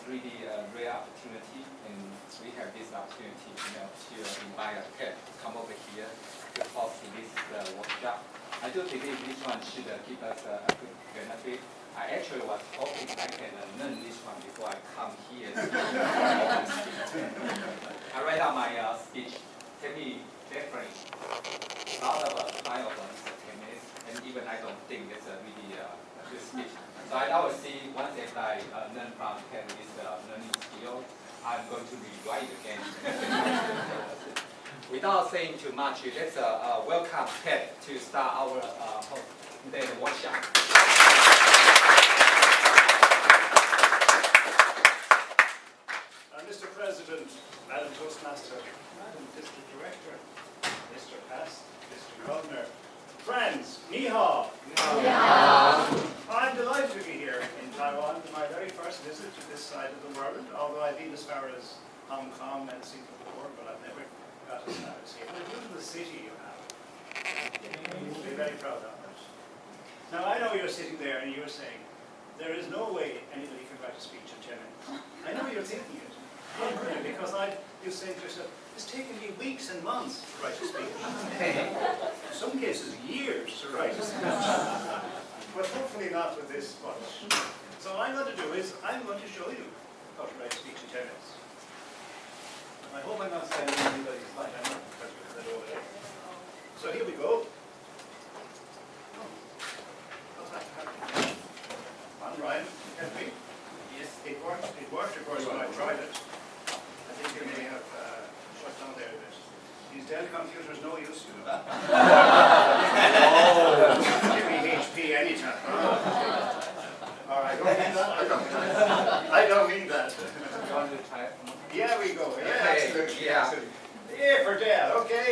really rare opportunity, and we have this opportunity, to invite a pet to come over here to host this workshop. I do believe this one should give us a good benefit. I actually was hoping I can learn this one before I come here. I write out my speech. Can be definitely a lot of time of 10 minutes, and even I don't think it's a really good speech. So I will see once as I learn from Ken this learning skill, I'm going to rewrite it again. Without saying too much, let's welcome Ted to start our today's workshop. Mr. President, Madam Toastmaster, Madam District Director, Mr. Pass, Mr. Governor, friends, ni hao. I'm delighted to be here in Taiwan for my very first visit to this side of the world, although I've been as far as Hong Kong and Singapore, but I've never got as far as here. But look at the city you have. You'll be very proud of it. Now, I know you're sitting there and you're saying, there is no way anybody can write a speech in 10 minutes. I know you're thinking it. Because you say to yourself, it's taken me weeks and months to write a speech. In some cases, years to write a speech. But hopefully not with this bunch. So what I'm going to do is, I'm going to show you how to write a speech in 10 minutes. I hope I'm not standing on anybody's light. I'm not, because we have it over there. So here we go. What's that happening? On Ryan, help me. Yes. It worked, of course, when I tried it. I think you may have shut down there a bit. These Dell computers, no use, you know. Give me HP anytime. All right, don't mean that. I don't mean that. You want to try it? Yeah, we go. Yeah, Okay. absolutely. Yeah. Absolutely. Yeah, for Dell. Okay.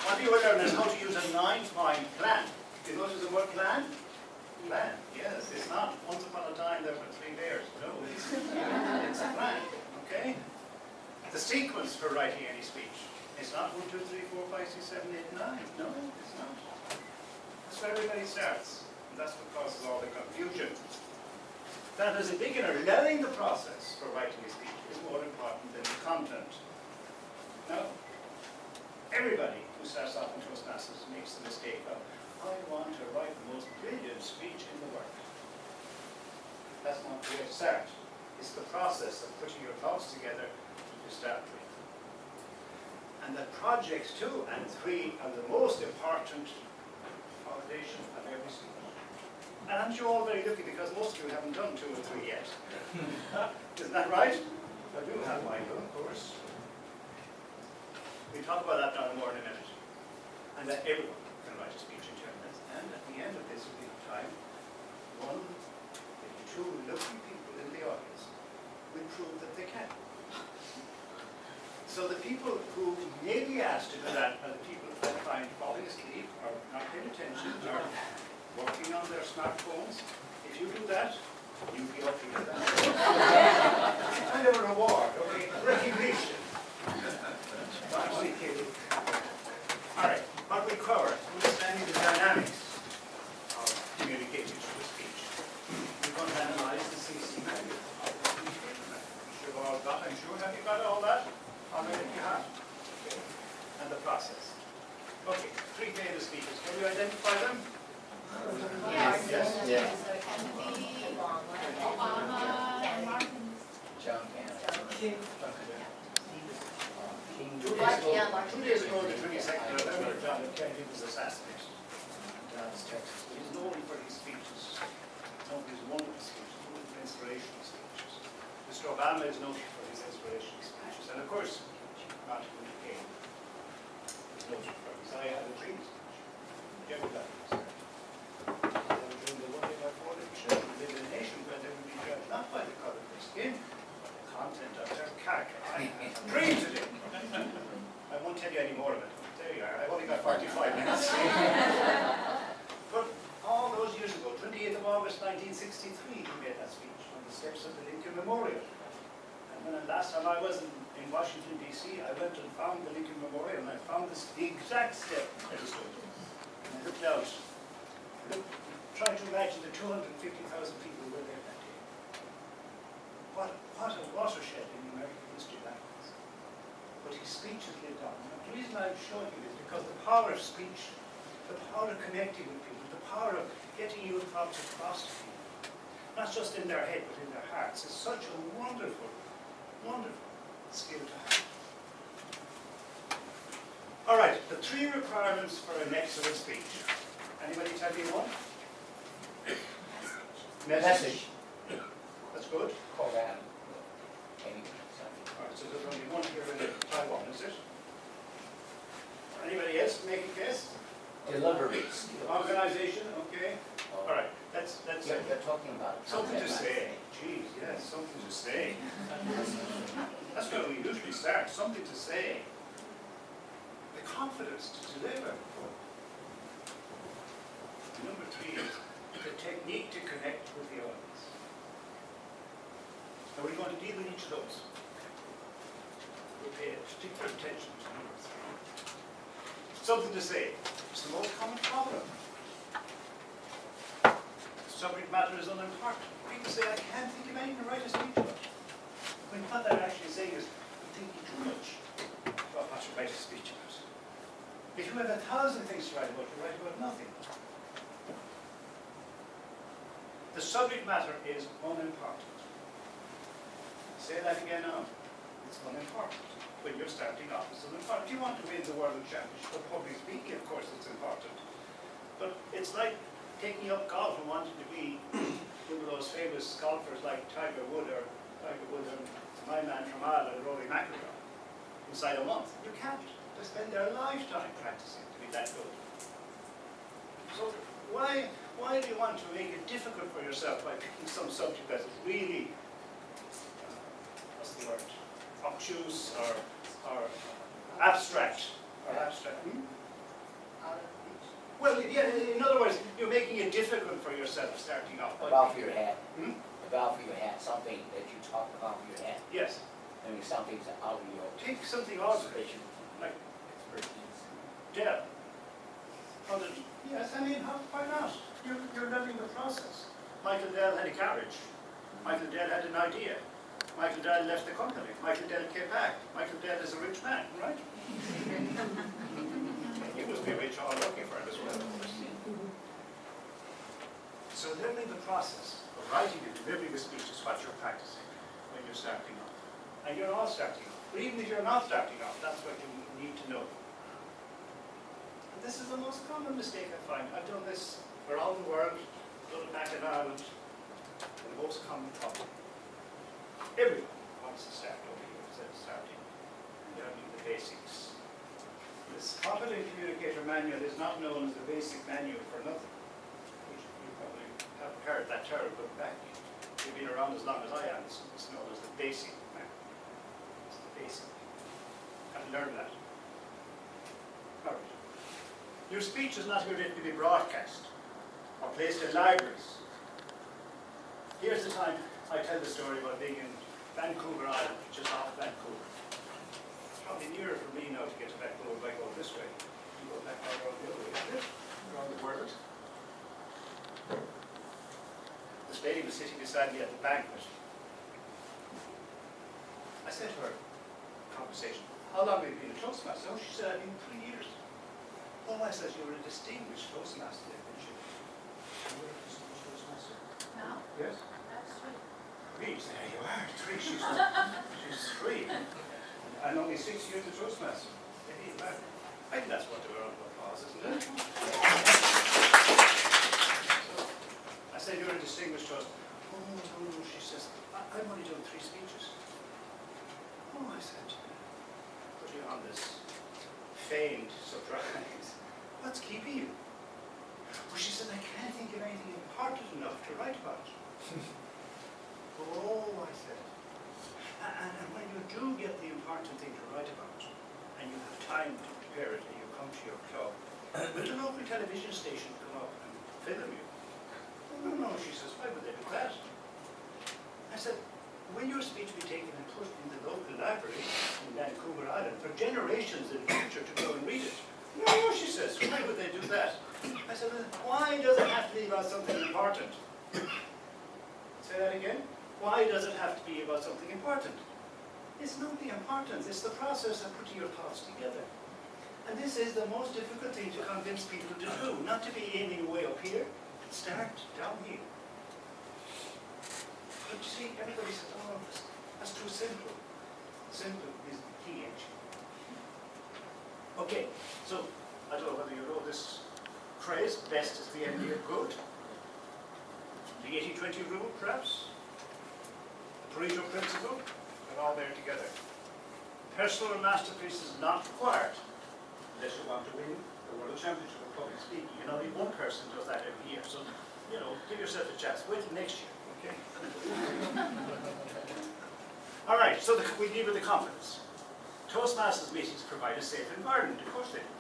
What you will learn is how to use a 9-point plan. You notice the word plan? Plan, yes. It's not once upon a time there were 3 bears. No, it's a plan, okay? The sequence for writing any speech. It's not 1, 2, 3, 4, 5, 6, 7, 8, 9. No, it's not. That's where everybody starts. And that's what causes all the confusion. That as a beginner, learning the process for writing a speech is more important than the content. Now, everybody who starts off in Toastmasters makes the mistake of, I want to write the most brilliant speech in the world. That's not the way to start. It's the process of putting your thoughts together to start with. And that projects 2 and 3 are the most important foundation of every speech. And aren't you all very lucky because most of you haven't done 2 or 3 yet? Isn't that right? I do have mine, of course. We'll talk about that now more in a minute. And that everyone can write a speech in 10 minutes. And at the end of this will be time, 1, maybe 2 lucky people in the audience will prove that they can. So the people who may be asked to do that are the people that find falling asleep or not paying attention or working on their smartphones. If you do that, you'll be up to get that. It's kind of a reward, okay? Recognition. All right, what we cover, understanding the dynamics of communicating through a speech. We're going to analyze the 16 values of the speech statement. You've all got, I'm sure, have you got all that? Already you have. Okay. And the process. Okay, 3 famous speakers. Can you identify them? Yes. Yes. Yes. Obama and Martin. John King. 2 days ago, the 22nd of November, John F. Kennedy was assassinated in Dallas, Texas. He's known for his speeches. Some of his wonderful speeches, wonderful inspirational speeches. Mr. Obama is known for his inspirational speeches. And of course, Martin Luther King is known for his I Have a Dream speech. Everybody was there. They were doing the one thing I call it, we live in a nation where they would be judged not by the color of their skin, but the content of their character. I have a dream today. I won't tell you any more of it. There you are. I've only got 45 minutes. But all those years ago, 28th of August 1963, he made that speech on the steps of the Lincoln Memorial. And when the last time I was in Washington, D.C., I went and found the Lincoln Memorial, and I found the exact step I was going to. And I looked out. Trying to imagine the 250,000 people who were there that day. watershed in the American history language. But his speech has lived on. And the reason I'm showing you is because the power of speech, the power of connecting with people, the power of getting your thoughts across to people, not just in their head but in their hearts, is such a wonderful, wonderful skill to have. All right, the 3 requirements for an excellent speech. Anybody tell me one? Message. That's good. Call that. All right, so there's only one here in Taiwan, is it? Anybody else make a guess? Delivery skills. Organization, okay. All right, that's You're talking about something to content say. writing. Geez, yes, something to say. That's where we usually start, something to say. The confidence to deliver. Number 3 is the technique to connect with the audience. Now we're going to deal with each of those. We'll pay particular attention to number 3. Something to say. It's the most common problem. Subject matter is unimportant. People say, I can't think of anything to write a speech about. When what they're actually saying is, I'm thinking too much about what to write a speech about. If you have 1,000 things to write about, you write about nothing. The subject matter is unimportant. Say that again now. It's unimportant. When you're starting off, it's unimportant. If you want to win the World Championship of Public Speaking, of course it's important. But it's like taking up golf and wanting to be one of those famous golfers like Tiger Woods and my man from Ireland, Rory McIlroy, inside a month. You can't. They spend their lifetime practicing to be that good. So why do you want to make it difficult for yourself by picking some subject that is really, what's the word, obtuse or abstract? Well, yeah, in other words, you're making it difficult for yourself starting off. About for your hat. About for your hat, something that you talk about for your hat. Yes. I mean, something's out of your Take something ordinary, special like expertise. Dell. Yes, I mean, why not? You're learning the process. Michael Dell had a carriage. Michael Dell had an idea. Michael Dell left the company. Michael Dell came back. Michael Dell is a rich man, right? He must be rich all looking for it as well. So learning the process of writing and delivering a speech is what you're practicing when you're starting off. And you're all starting off. But even if you're not starting off, that's what you need to know. And this is the most common mistake I find. I've done this around the world, done it back in Ireland. The most common problem. Everyone wants to start over here instead of starting learning the basics. This Competent Communicator Manual is not known as the basic manual for nothing. Which you probably haven't heard that term, but back, you've been around as long as I am, it's known as the basic manual. It's the basic. Have to learn that. All right. Your speech is not written to be broadcast or placed in libraries. Here's the time I tell the story about being in Vancouver Island, just off Vancouver. Probably nearer for me now to get to Vancouver if I go this way. You go back around the other way, isn't it? Around the world. This lady was sitting beside me at the banquet. I said to her, conversation, how long have you been a Toastmaster? Oh, she said, I've been 3 years. Oh, I said, you were a distinguished Toastmaster, didn't you? You were a distinguished Toastmaster? No, Yes. that's sweet. 3, there you are, 3, she's 3. And only 6 years of Toastmaster. I think that's what the round of applause, isn't it? So, I said, you're a distinguished Toast. Oh, no, she says, I've only done 3 speeches. Oh, I said, putting on this feigned surprise. What's keeping you? Well, she said, I can't think of anything important enough to write about. Oh, I said. And when you do get the important thing to write about, and you have time to prepare it, and you come to your club, will the local television station come up and film you? Oh, no, she says, why would they do that? I said, will your speech be taken and put in the local library in Vancouver Island for generations in the future to go and read it? No, she says, why would they do that? I said, well, why does it have to be about something important? Say that again. Why does it have to be about something important? It's not the importance, it's the process of putting your thoughts together. And this is the most difficult thing to convince people to do, not to be aiming way up here, start down here. But you see, everybody says, oh, that's too simple. Simple is the key, actually. Okay, so I don't know whether you know this phrase, best is the enemy of good. The 80-20 rule, perhaps. The Pareto principle, they're all there together. Personal masterpiece is not required unless you want to win the World Championship of Public Speaking. You know, one person does that every year, so, you know, give yourself a chance. Wait till next year, okay? All right, so we deal with the confidence. Toastmasters meetings provide a safe environment, of course they do.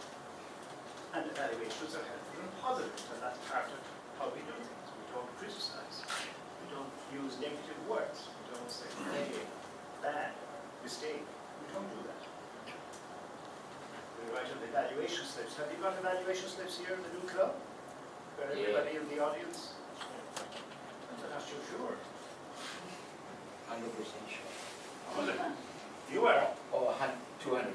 And evaluations are helpful and positive, and that's part of how we do things. We don't criticize. We don't use negative words. We don't say, hey, bad, mistake. We don't do that. We write on the evaluation slips. Have you got evaluation slips here in the new club? Got everybody in the audience? I'm not so sure. 100% sure. Was it? You are? Oh, 200%.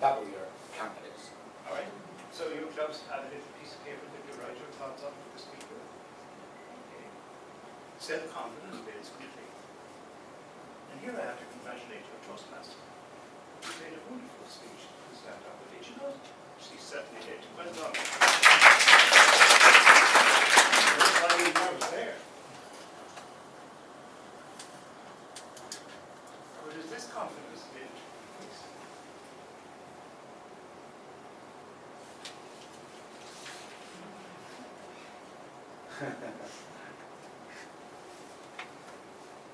Double your confidence. All right. So your clubs have a little piece of paper that you write your thoughts on for the speaker. Okay. Self-confidence builds quickly. And here I have to congratulate your Toastmaster. You made a wonderful speech to stand up with. Did you know? She certainly did. Well done. That's why you nervous there. Or does this confidence build?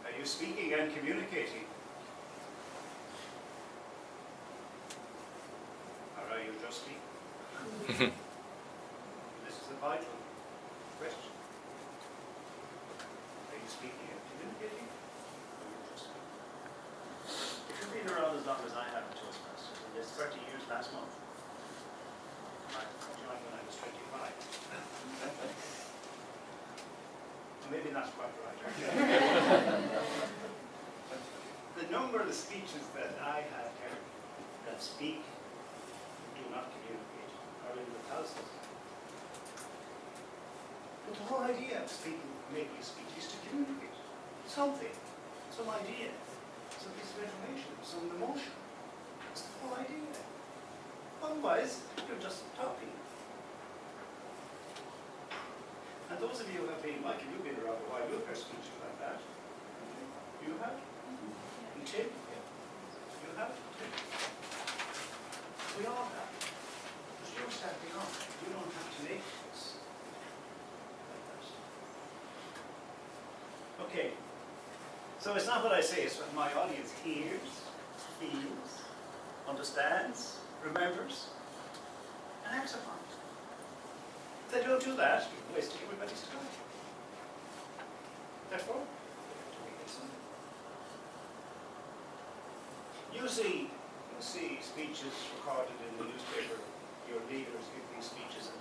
Are you speaking and communicating? Or are you just speaking? This is a vital question. Are you speaking and communicating? Or are you just speaking? If you've been around as long as I have in Toastmasters, and it's 30 years last month, I joined when I was 25. Maybe that's quite right. The number of the speeches that I have heard that speak do not communicate are in the thousands. But the whole idea of speaking, making a speech is to communicate something, some idea, some piece of information, some emotion. That's the whole idea. Otherwise, you're just talking. And those of you who have been, Michael, you've been around a while, you've heard speeches like that. You have? And Tim? You have? Tim? We all have. But you're stepping on. You don't have to make this like that. Okay. So it's not what I say, it's what my audience hears, feels, understands, remembers, and acts upon. If they don't do that, you're wasting everybody's time. Therefore, to make it simple. You see speeches recorded in the newspaper. Your leaders give these speeches, and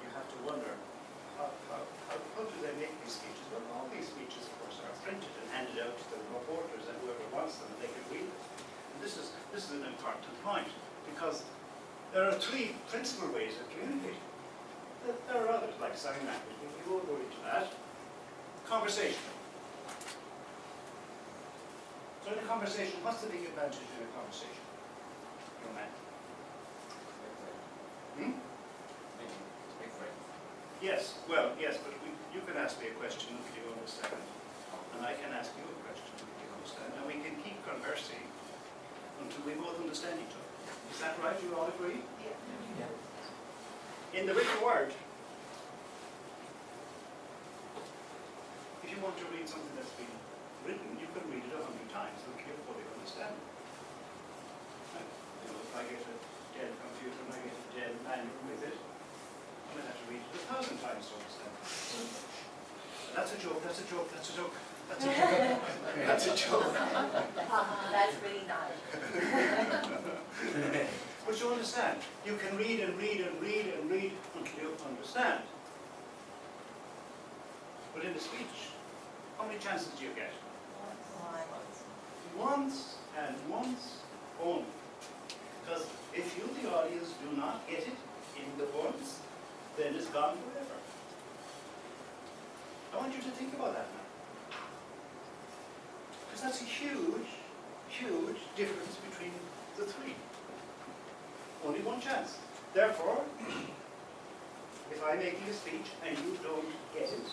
you have to wonder how do they make these speeches? Well, all these speeches, of course, are printed and handed out to the reporters and whoever wants them, and they can read them. And this is an important point, because there are three principal ways of communicating. There are others, like sign language, but we won't go into that. Conversation. So in a conversation, what's the big advantage in a conversation? Young man. Hmm? Make friends. Yes, well, yes, but you can ask me a question if you understand, and I can ask you a question if you understand, and we can keep conversing until we both understand each other. Is that right? You all agree? Yeah. In the written word, if you want to read something that's been written, you can read it 100 times until you fully understand it. Right? You know, if I get a dead computer and I get a dead manual with it, I'm going to have to read it 1,000 times to understand it. That's a joke, that's a joke, that's a joke, that's a joke, that's a joke. That's really nice. But you understand, you can read and read and read and read until you understand. But in a speech, how many chances do you get? One. Once and once only. Because if you, the audience, do not get it in the once, then it's gone forever. I want you to think about that now. Because that's a huge, huge difference between the three. Only one chance. Therefore, if I'm making a speech and you don't get it,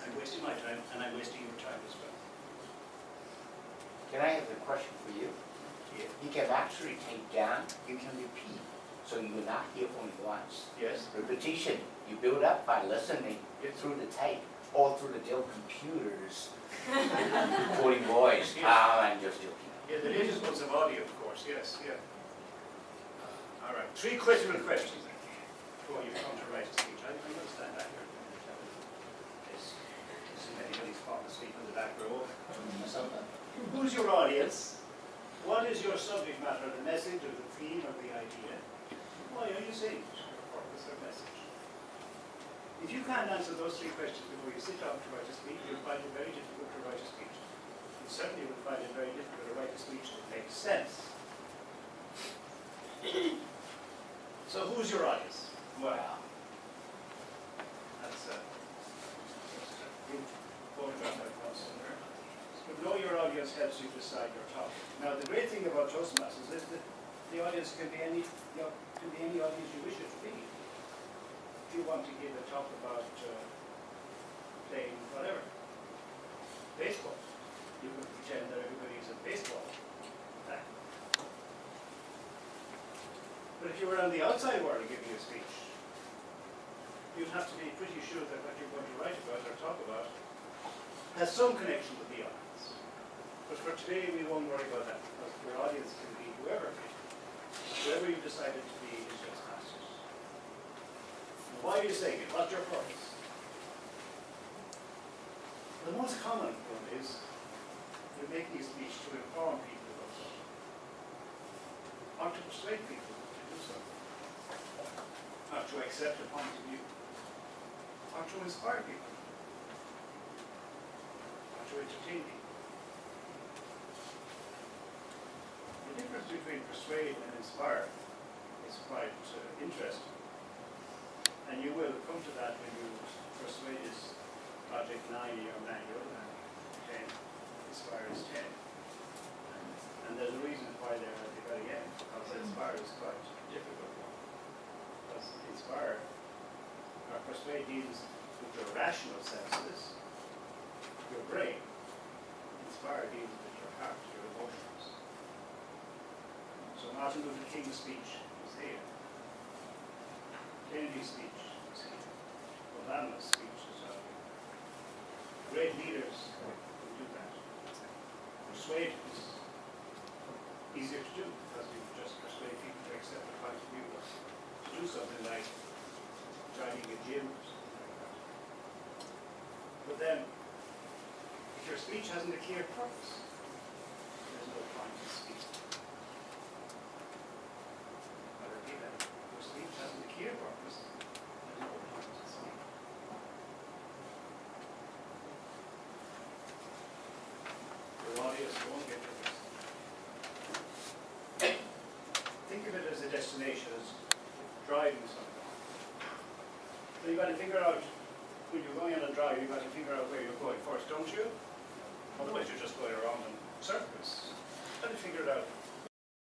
I'm wasting my time and I'm wasting your time as well. Can I have a question for you? Yeah. You can actually take down, you can repeat, so you will not hear only once. Yes? Repetition, you build up by listening through the tape or through the Dell computers, recording voice. I'm just joking. Yeah, the latest ones of audio, of course, yes, yeah. All right, 3 critical questions before you come to write a speech. I'm going to stand back here. This is anybody's fault to speak in the back row. Who's your audience? What is your subject matter, the message or the theme or the idea? Why are you saying it? Your purpose or message? If you can't answer those 3 questions before you sit down to write a speech, you'll find it very difficult to write a speech. You certainly will find it very difficult to write a speech that makes sense. So who's your audience? Well, that's a group photograph I've got somewhere. But know your audience helps you decide your topic. Now the great thing about Toastmasters is that the audience can be any audience you wish it to be. If you want to give a talk about playing whatever, baseball, you can pretend that everybody's a baseball fan. But if you were on the outside world giving a speech, you'd have to be pretty sure that what you're going to write about or talk about has some connection with the audience. But for today, we won't worry about that, because your audience can be whoever you decided to be is just masters. Why are you saying it? What's your purpose? The most common one is you're making a speech to inform people about something, or to persuade people to do something, or to accept a point of view, or to inspire people, or to entertain people. The difference between persuade and inspire is quite interesting. And you will come to that when you persuade is Project 9 in your manual, and 10, inspire is 10. And there's a reason why they're at the very end, because inspire is quite a difficult one. Because inspire, or persuade deals with your rational senses, your brain. Inspire deals with your heart, your emotions. So Martin Luther King's speech is here. Kennedy's speech is here. Obama's speech is out here. Great leaders will do that. Persuade is easier to do because you just persuade people to accept a point of view. To do something like joining a gym or something like that. But then, if your speech hasn't a clear purpose, there's no point in speaking. I repeat that. If your speech hasn't a clear purpose, there's no point in speaking. Your audience won't get your message. Think of it as a destination, as driving somewhere. So you've got to figure out, when you're going on a drive, you've got to figure out where